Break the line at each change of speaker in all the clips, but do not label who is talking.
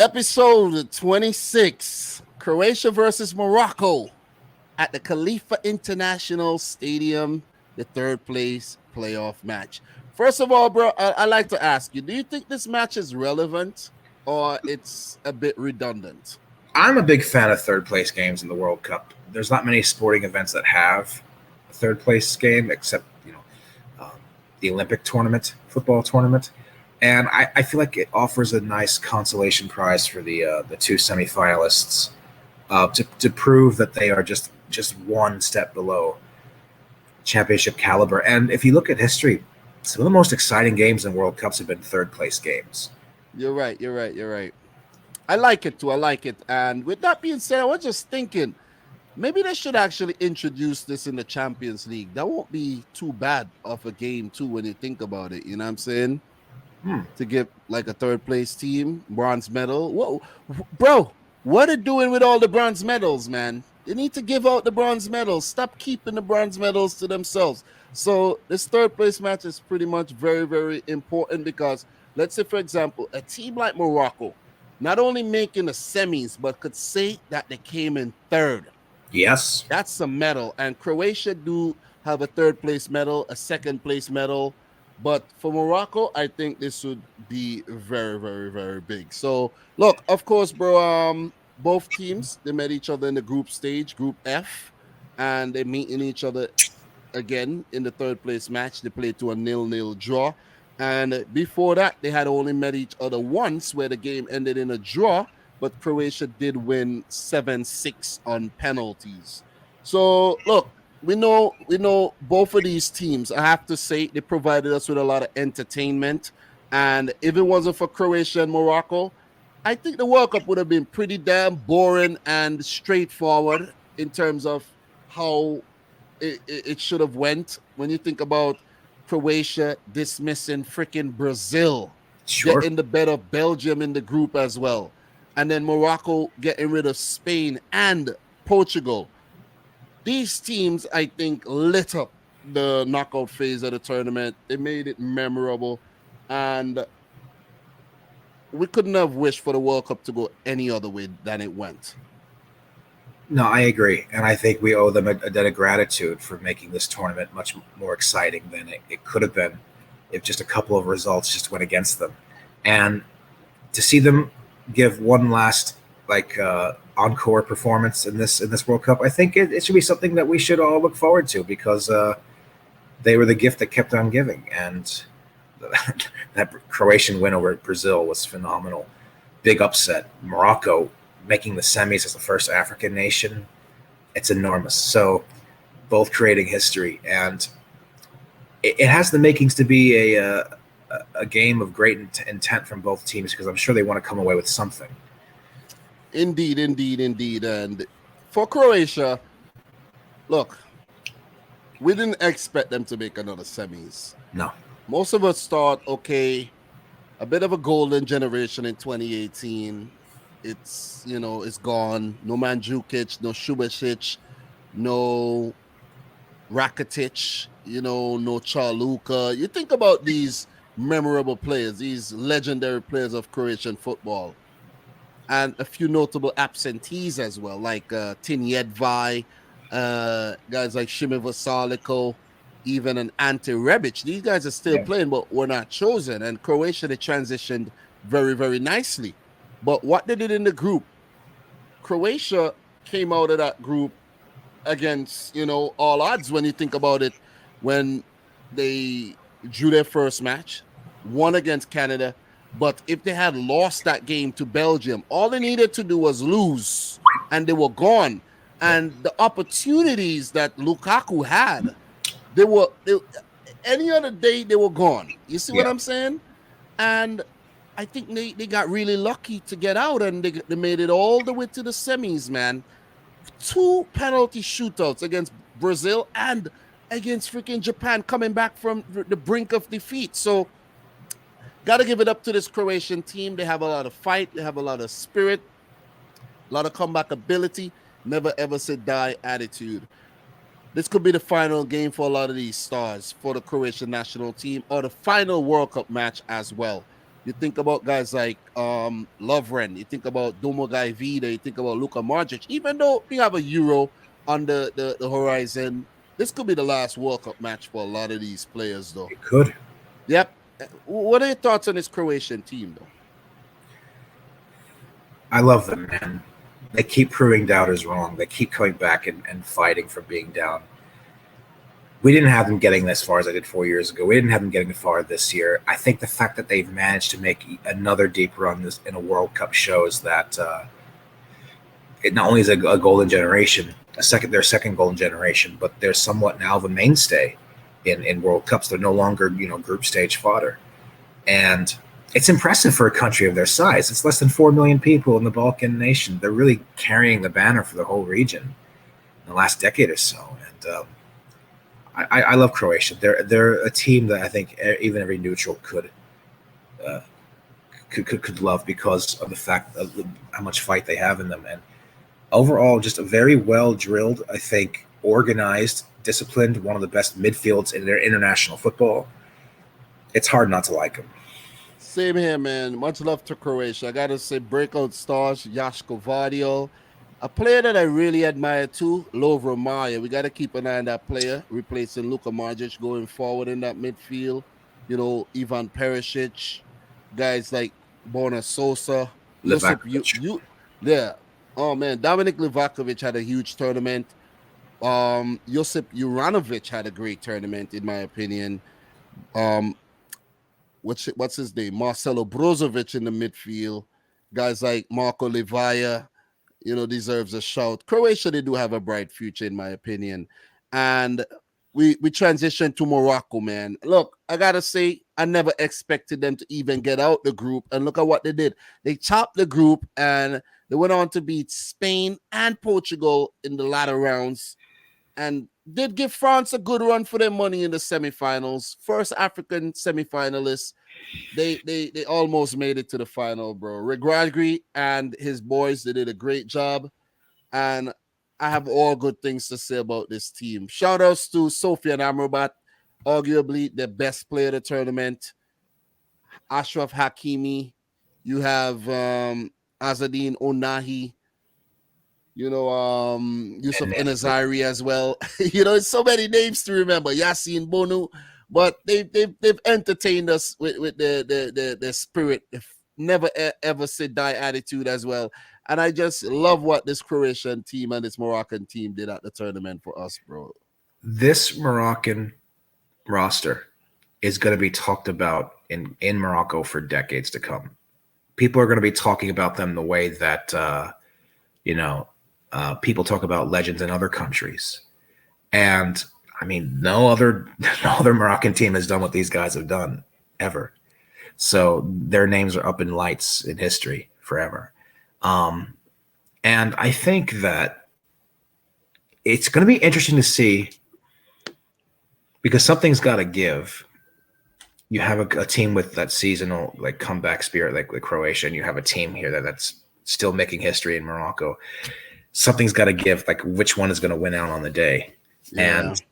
Episode 26, Croatia versus Morocco at the Khalifa International Stadium, the third place playoff match. First of all, bro, I like to ask you, do you think this match is relevant or it's a bit redundant?
I'm a big fan of third place games in the World Cup. There's not many sporting events that have a third place game except, um, the Olympic tournament, football tournament. And I feel like it offers a nice consolation prize for the two semifinalists to prove that they are just one step below championship caliber. And if you look at history, some of the most exciting games in World Cups have been third place games.
You're right. I like it too. I like it. And with that being said, I was just thinking maybe they should actually introduce this in the Champions League. That won't be too bad of a game too when you think about it. You know what I'm saying? To give like a third place team bronze medal. Whoa, bro, what are they doing with all the bronze medals, man? They need to give out the bronze medals. Stop keeping the bronze medals to themselves. So this third place match is pretty much very, very important because let's say, for example, a team like Morocco, not only making the semis, but could say that they came in third.
Yes.
That's a medal. And Croatia do have a third place medal, a second place medal. But for Morocco, I think this would be very, very, very big. So, look, of course, bro, both teams, they met each other in the group stage, Group F, and they're meeting each other again in the third place match. They played to a 0-0 draw. And before that, they had only met each other once where the game ended in a draw, but Croatia did win 7-6 on penalties. So, look, we know both of these teams. I have to say they provided us with a lot of entertainment. And if it wasn't for Croatia and Morocco, I think the World Cup would have been pretty damn boring and straightforward in terms of how it should have went. When you think about Croatia dismissing freaking Brazil, getting the better of Belgium in the group as well, and then Morocco getting rid of Spain and Portugal. These teams, I think, lit up the knockout phase of the tournament. They made it memorable, and we couldn't have wished for the World Cup to go any other way than it went.
No, I agree. And I think we owe them a debt of gratitude for making this tournament much more exciting than it could have been if just a couple of results just went against them. And to see them give one last encore performance in this World Cup, I think it should be something that we should all look forward to because they were the gift that kept on giving. And that Croatian win over Brazil was phenomenal. Big upset. Morocco making the semis as the first African nation, it's enormous. So both creating history, and it has the makings to be a game of great intent from both teams because I'm sure they want to come away with something.
Indeed. And for Croatia, look, we didn't expect them to make another semis.
No.
Most of us thought, okay, a bit of a golden generation in 2018. It's gone. No Mandzukic, no Subasic, no Rakitic, no Charluka. You think about these memorable players, these legendary players of Croatian football, and a few notable absentees as well, like Tin Jedvaj, guys like Šime Vrsaljko, even an Ante Rebic. These guys are still playing, but were not chosen. And Croatia, they transitioned very, very nicely. But what they did in the group, Croatia came out of that group against, all odds when you think about it, when they drew their first match, won against Canada. But if they had lost that game to Belgium, all they needed to do was lose, and they were gone. And the opportunities that Lukaku had, any other day, they were gone. You see what I'm saying? And I think they got really lucky to get out, and they made it all the way to the semis, man. 2 penalty shootouts against Brazil and against freaking Japan, coming back from the brink of defeat. So, got to give it up to this Croatian team. They have a lot of fight. They have a lot of spirit, a lot of comeback ability, never ever say die attitude. This could be the final game for a lot of these stars for the Croatian national team, or the final World Cup match as well. You think about guys like Lovren, you think about Dominic Vida, you think about Luka Modric. Even though we have a Euro on the horizon, this could be the last World Cup match for a lot of these players, though.
It could.
Yep. What are your thoughts on this Croatian team, though?
I love them, man. They keep proving doubters wrong. They keep coming back and fighting for being down. We didn't have them getting as far as I did 4 years ago. We didn't have them getting far this year. I think the fact that they've managed to make another deep run in a World Cup shows that it not only is a golden generation, their second golden generation, but they're somewhat now of a mainstay in World Cups. They're no longer group stage fodder, and it's impressive for a country of their size. It's less than 4 million people in the Balkan nation. They're really carrying the banner for the whole region in the last decade or so, and I love Croatia. They're a team that I think even every neutral could love because of the fact of how much fight they have in them, and overall just a very well drilled, I think, organized, disciplined, one of the best midfields in their international football. It's hard not to like them.
Same here, man. Much love to Croatia. I gotta say, breakout stars, Jaško Vardio. A player that I really admire too, Lovro Majer. We got to keep an eye on that player, replacing Luka Modric going forward in that midfield. Ivan Perisic, guys like Bona Sosa, Josip,
Livakovic.
yeah. Oh man, Dominic Livakovic had a huge tournament. Josip Juranovic had a great tournament, in my opinion. Um, what's his name? Marcelo Brozovic in the midfield. Guys like Marco Livaya, deserves a shout. Croatia, they do have a bright future, in my opinion. And we transition to Morocco, man. Look, I gotta say, I never expected them to even get out the group. And look at what they did. They chopped the group and they went on to beat Spain and Portugal in the latter rounds. And did give France a good run for their money in the semifinals. First African semifinalists. They almost made it to the final, bro. Regragui and his boys, they did a great job. And I have all good things to say about this team. Shout outs to Sofian Amrabat, arguably the best player of the tournament. Ashraf Hakimi. You have Azadine Onahi. Yusuf
And
Enazari as well. It's so many names to remember. Yassine Bonu, but they've entertained us with the spirit, never ever say die attitude as well. And I just love what this Croatian team and this Moroccan team did at the tournament for us, bro.
this Moroccan roster is going to be talked about in Morocco for decades to come. People are going to be talking about them the way that people talk about legends in other countries. And I mean, no other Moroccan team has done what these guys have done ever. So their names are up in lights in history forever. And I think that it's going to be interesting to see because something's got to give. You have a team with that seasonal like comeback spirit like Croatia, and you have a team here that's still making history in Morocco. Something's got to give, like which one is going to win out on the day.
Yeah.
And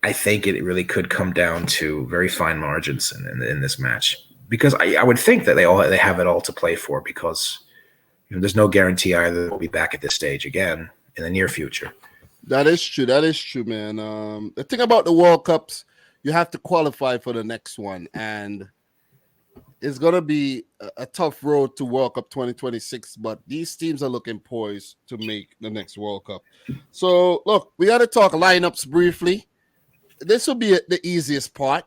I think it really could come down to very fine margins in this match because I would think that they have it all to play for because there's no guarantee either they'll be back at this stage again in the near future.
That is true. That is true, man. The thing about the World Cups, you have to qualify for the next one, and it's gonna be a tough road to World Cup 2026. But these teams are looking poised to make the next World Cup. So, look, we got to talk lineups briefly. This will be the easiest part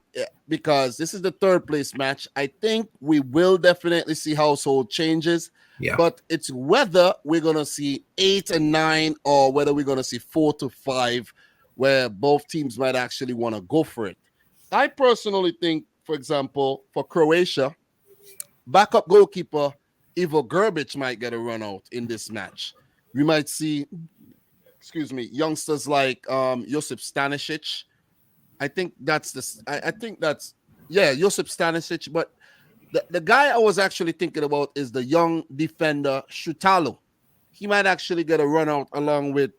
because this is the third place match. I think we will definitely see household changes.
Yeah.
But it's whether we're going to see 8 and 9 or whether we're going to see 4 to 5 where both teams might actually want to go for it. I personally think, for example, for Croatia, backup goalkeeper Ivo Grbic might get a run out in this match. We might see, youngsters like Josip Stanisic. I think that's Josip Stanisic, but the guy I was actually thinking about is the young defender Shutalo. He might actually get a run out along with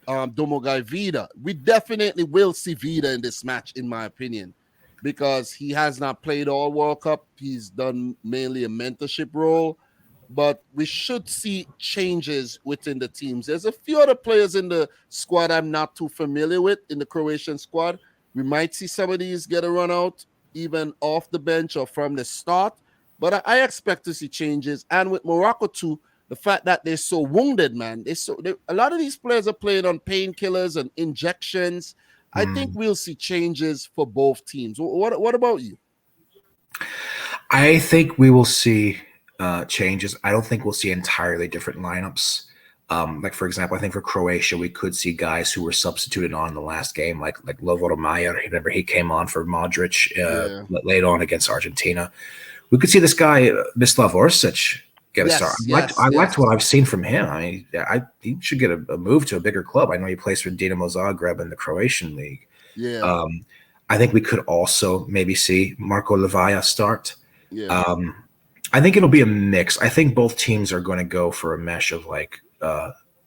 Dominic Vida. We definitely will see Vida in this match, in my opinion. because he has not played all World Cup. He's done mainly a mentorship role, but we should see changes within the teams. There's a few other players in the squad I'm not too familiar with in the Croatian squad. We might see some of these get a run out, even off the bench or from the start. But I expect to see changes. And with Morocco too, the fact that they're so wounded, man, a lot of these players are playing on painkillers and injections. I think we'll see changes for both teams. What about you?
I think we will see changes. I don't think we'll see entirely different lineups. Like for example, I think for Croatia we could see guys who were substituted on in the last game, like Lovro Majer. Remember he came on for Modric late on against Argentina. We could see this guy Mislav Orsic get a start. I liked what I've seen from him. I mean, he should get a move to a bigger club. I know he plays for Dinamo Zagreb in the Croatian league.
Yeah.
I think we could also maybe see Marko Livaja start.
Yeah.
I think it'll be a mix. I think both teams are going to go for a mesh of like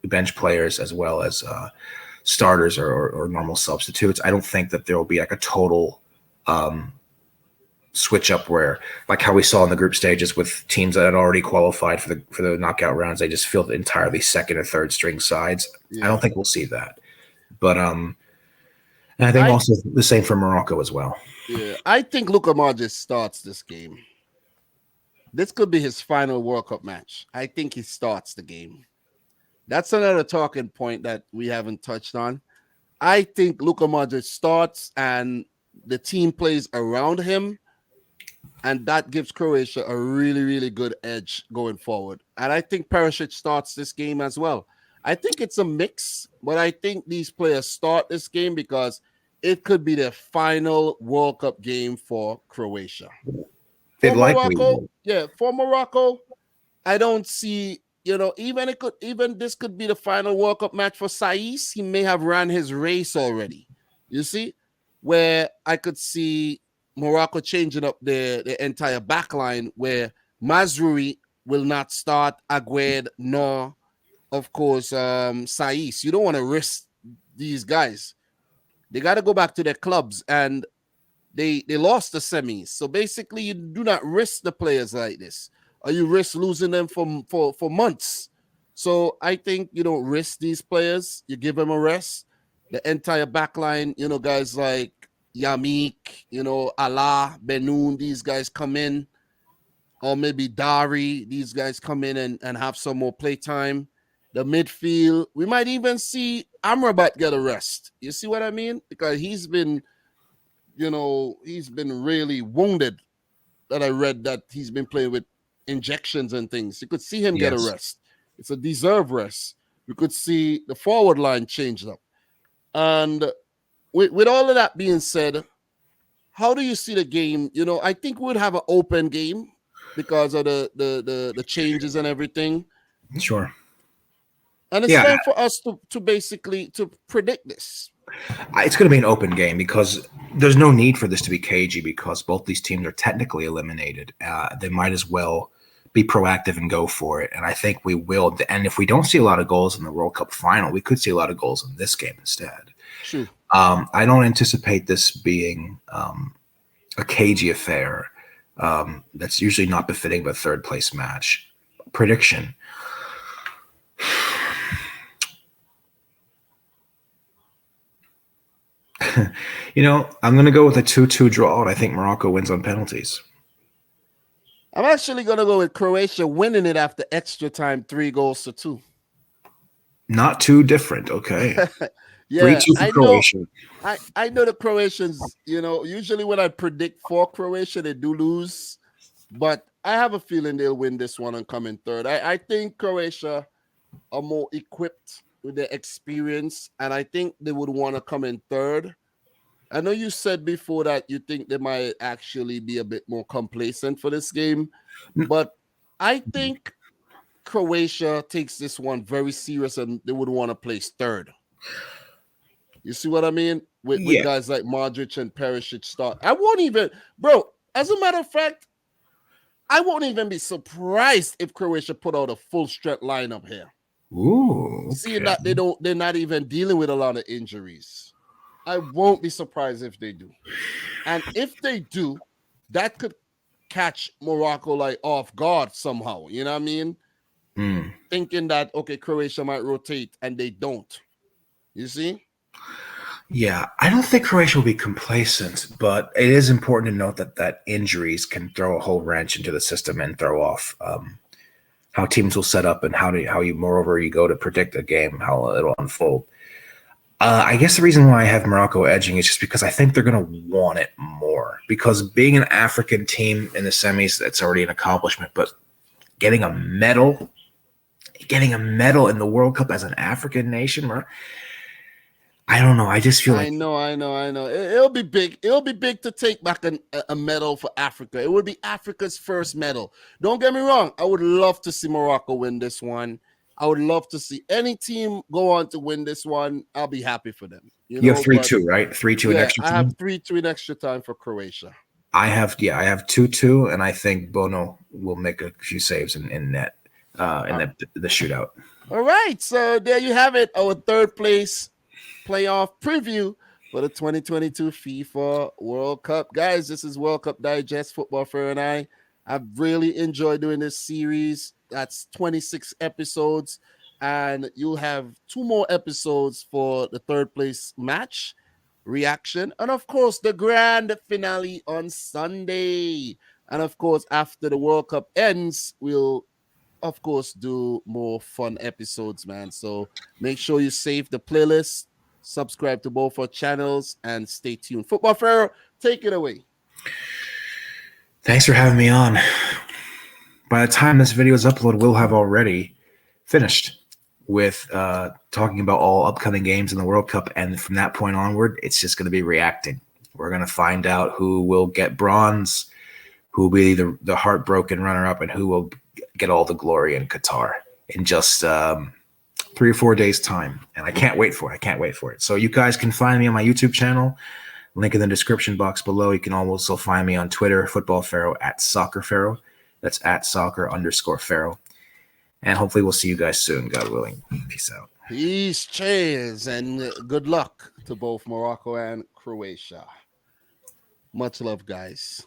bench players as well as starters or normal substitutes. I don't think that there will be like a total switch up where, like how we saw in the group stages with teams that had already qualified for the knockout rounds, they just filled entirely second or third string sides. Yeah. I don't think we'll see that, but and I think also the same for Morocco as well.
Yeah, I think Luka Modric starts this game. This could be his final World Cup match. I think he starts the game. That's another talking point that we haven't touched on. I think Luka Modric starts and the team plays around him, and that gives Croatia a really, really good edge going forward. And I think Perisic starts this game as well. I think it's a mix, but I think these players start this game because it could be the final World Cup game for Croatia. For Morocco, I don't see, even this could be the final World Cup match for Saiss. He may have ran his race already. You see, where I could see Morocco changing up the entire back line where Mazraoui will not start, Aguerd, nor, of course, Saiss. You don't want to risk these guys. They got to go back to their clubs, and they lost the semis. So basically, you do not risk the players like this, or you risk losing them for months. So I think you don't risk these players. You give them a rest. The entire back line, guys like Yamik, Allah, Benoun, these guys come in, or maybe Dari, these guys come in and have some more play time. The midfield, we might even see Amrabat get a rest. You see what I mean? Because he's been really wounded. That I read that he's been playing with injections and things. You could see him get a rest. It's a deserved rest. We could see the forward line change up. And with all of that being said, how do you see the game? I think we'd have an open game because of the changes and everything.
Sure.
And it's time for us to basically to predict this.
It's going to be an open game because there's no need for this to be cagey because both these teams are technically eliminated. They might as well be proactive and go for it. And I think we will. And if we don't see a lot of goals in the World Cup final, we could see a lot of goals in this game instead.
Sure.
I don't anticipate this being a cagey affair. That's usually not befitting of a third place match. Prediction. I'm going to go with a 2-2 draw, and I think Morocco wins on penalties.
I'm actually going to go with Croatia winning it after extra time, 3-2.
Not too different, okay.
Yeah,
3-2 for Croatia.
I know the Croatians, usually when I predict for Croatia, they do lose, but I have a feeling they'll win this one and come in third. I think Croatia are more equipped with their experience, and I think they would want to come in third. I know you said before that you think they might actually be a bit more complacent for this game, but I think Croatia takes this one very serious and they would want to place third. You see what I mean? With guys like Modric and Perisic start. I won't even, as a matter of fact, I won't even be surprised if Croatia put out a full strength lineup here.
Ooh. Okay.
Seeing that they're not even dealing with a lot of injuries. I won't be surprised if they do. And if they do, that could catch Morocco like off guard somehow. You know what I mean?
Mm.
Thinking that okay, Croatia might rotate and they don't. You see?
Yeah, I don't think Croatia will be complacent, but it is important to note that injuries can throw a whole wrench into the system and throw off how teams will set up and how you moreover you go to predict a game, how it'll unfold. I guess the reason why I have Morocco edging is just because I think they're going to want it more. Because being an African team in the semis, that's already an accomplishment. But getting a medal in the World Cup as an African nation, I don't know. I just feel like
I know. It'll be big. It'll be big to take back a medal for Africa. It would be Africa's first medal. Don't get me wrong. I would love to see Morocco win this one. I would love to see any team go on to win this one. I'll be happy for them.
you have 3-2, right? 3-2 in
Yeah,
extra
I have
time.
3-2 in extra time for Croatia.
I have 2-2, and I think Bono will make a few saves in net in the shootout.
All right, so there you have it. Our third place playoff preview for the 2022 FIFA World Cup. Guys, this is World Cup Digest, Football Fair and I. I've really enjoyed doing this series. That's 26 episodes. And you'll have 2 more episodes for the third place match reaction. And of course, the grand finale on Sunday. And of course, after the World Cup ends, we'll of course do more fun episodes, man. So make sure you save the playlist, subscribe to both our channels, and stay tuned. Football Pharaoh, take it away.
Thanks for having me on. By the time this video is uploaded, we'll have already finished with talking about all upcoming games in the World Cup. And from that point onward, it's just going to be reacting. We're going to find out who will get bronze, who will be the heartbroken runner-up, and who will get all the glory in Qatar in just 3 or 4 days' time. And I can't wait for it. So you guys can find me on my YouTube channel. Link in the description box below. You can also find me on Twitter, Football Pharaoh, @SoccerPharaoh. That's @soccer_Pharaoh. And hopefully we'll see you guys soon, God willing. Peace out.
Peace, cheers, and good luck to both Morocco and Croatia. Much love, guys.